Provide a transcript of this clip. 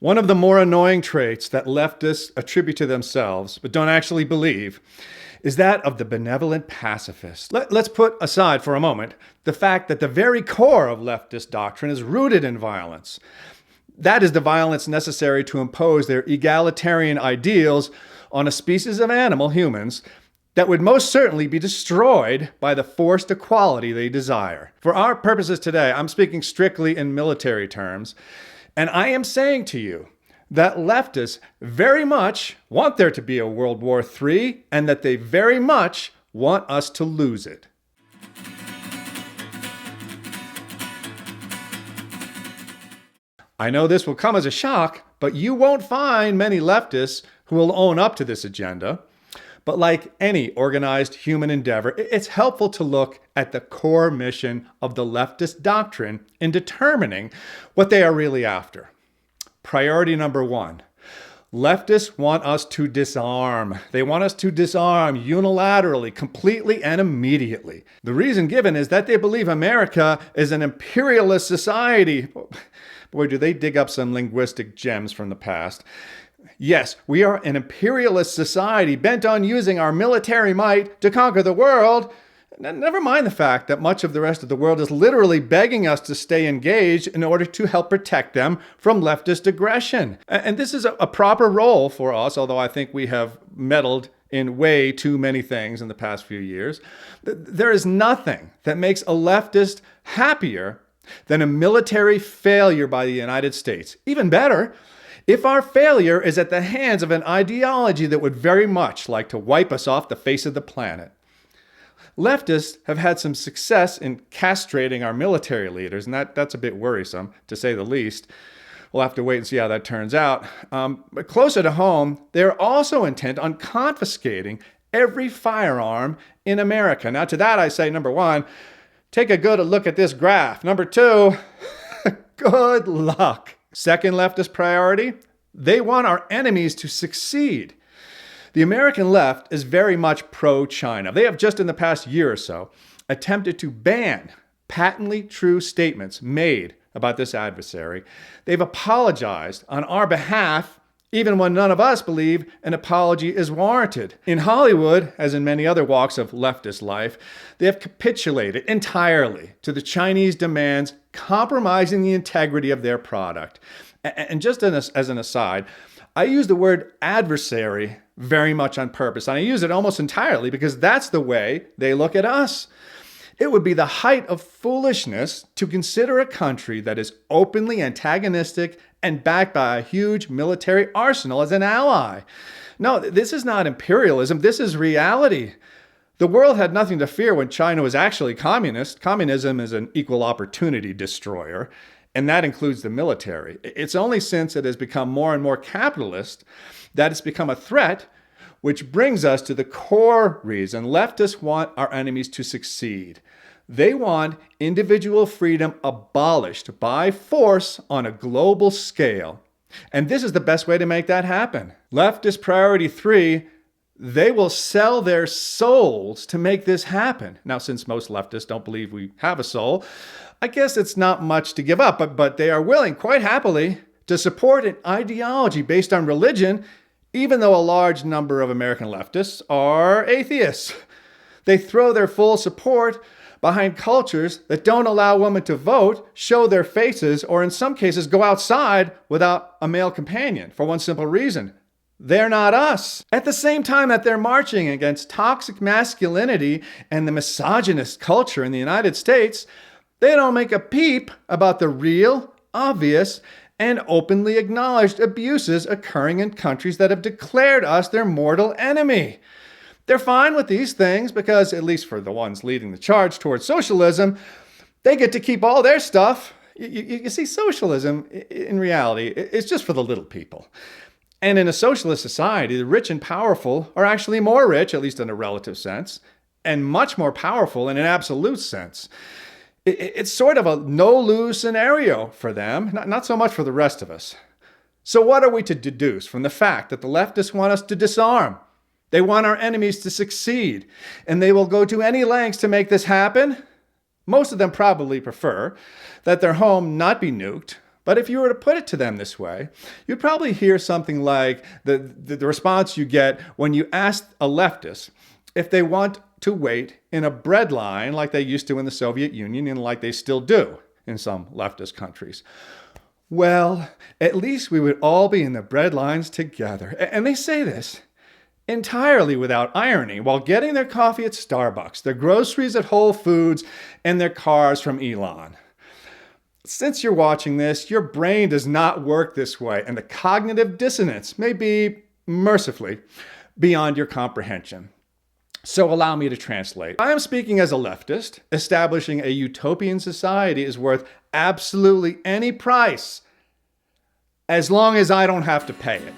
One of the more annoying traits that leftists attribute to themselves, but don't actually believe, is that of the benevolent pacifist. Let's put aside for a moment the fact that the very core of leftist doctrine is rooted in violence. That is the violence necessary to impose their egalitarian ideals on a species of animal, humans, that would most certainly be destroyed by the forced equality they desire. For our purposes today, I'm speaking strictly in military terms, and I am saying to you that leftists very much want there to be a World War III, and that they very much want us to lose it. I know this will come as a shock, but you won't find many leftists who will own up to this agenda. But like any organized human endeavor, it's helpful to look at the core mission of the leftist doctrine in determining what they are really after. Priority number one, leftists want us to disarm. They want us to disarm unilaterally, completely, and immediately. The reason given is that they believe America is an imperialist society. Boy, do they dig up some linguistic gems from the past. Yes, we are an imperialist society bent on using our military might to conquer the world. Never mind the fact that much of the rest of the world is literally begging us to stay engaged in order to help protect them from leftist aggression. And this is a proper role for us, although I think we have meddled in way too many things in the past few years. There is nothing that makes a leftist happier than a military failure by the United States. Even better, if our failure is at the hands of an ideology that would very much like to wipe us off the face of the planet. Leftists have had some success in castrating our military leaders, and that's a bit worrisome, to say the least. We'll have to wait and see how that turns out. But closer to home, they're also intent on confiscating every firearm in America. Now, to that I say, number one, take a good look at this graph. Number two, good luck. Second leftist priority, they want our enemies to succeed. The American left is very much pro-China. They have just in the past year or so attempted to ban patently true statements made about this adversary. They've apologized on our behalf, even when none of us believe an apology is warranted. In Hollywood, as in many other walks of leftist life, they have capitulated entirely to the Chinese demands, compromising the integrity of their product. And just as an aside, I use the word adversary very much on purpose, and I use it almost entirely because that's the way they look at us. It would be the height of foolishness to consider a country that is openly antagonistic and backed by a huge military arsenal as an ally. No, this is not imperialism. This is reality. The world had nothing to fear when China was actually communist. Communism is an equal opportunity destroyer, and that includes the military. It's only since it has become more and more capitalist that it's become a threat, which brings us to the core reason leftists want our enemies to succeed. They want individual freedom abolished by force on a global scale. And this is the best way to make that happen. Leftist priority 3, they will sell their souls to make this happen. Now, since most leftists don't believe we have a soul, I guess it's not much to give up, but they are willing, quite happily, to support an ideology based on religion, even though a large number of American leftists are atheists. They throw their full support behind cultures that don't allow women to vote, show their faces, or in some cases go outside without a male companion for one simple reason. They're not us. At the same time that they're marching against toxic masculinity and the misogynist culture in the United States, they don't make a peep about the real, obvious, and openly acknowledged abuses occurring in countries that have declared us their mortal enemy. They're fine with these things because, at least for the ones leading the charge towards socialism, they get to keep all their stuff. You see, socialism, in reality, is just for the little people. And in a socialist society, the rich and powerful are actually more rich, at least in a relative sense, and much more powerful in an absolute sense. It's sort of a no-lose scenario for them, not so much for the rest of us. So what are we to deduce from the fact that the leftists want us to disarm? They want our enemies to succeed, and they will go to any lengths to make this happen. Most of them probably prefer that their home not be nuked, But if you were to put it to them this way, you'd probably hear something like the response you get when you ask a leftist if they want to wait in a bread line like they used to in the Soviet Union and like they still do in some leftist countries. Well, at least we would all be in the bread lines together. And they say this entirely without irony while getting their coffee at Starbucks, their groceries at Whole Foods, and their cars from Elon. Since you're watching this, your brain does not work this way, and the cognitive dissonance may be, mercifully, beyond your comprehension. So allow me to translate. I am speaking as a leftist. Establishing a utopian society is worth absolutely any price as long as I don't have to pay it.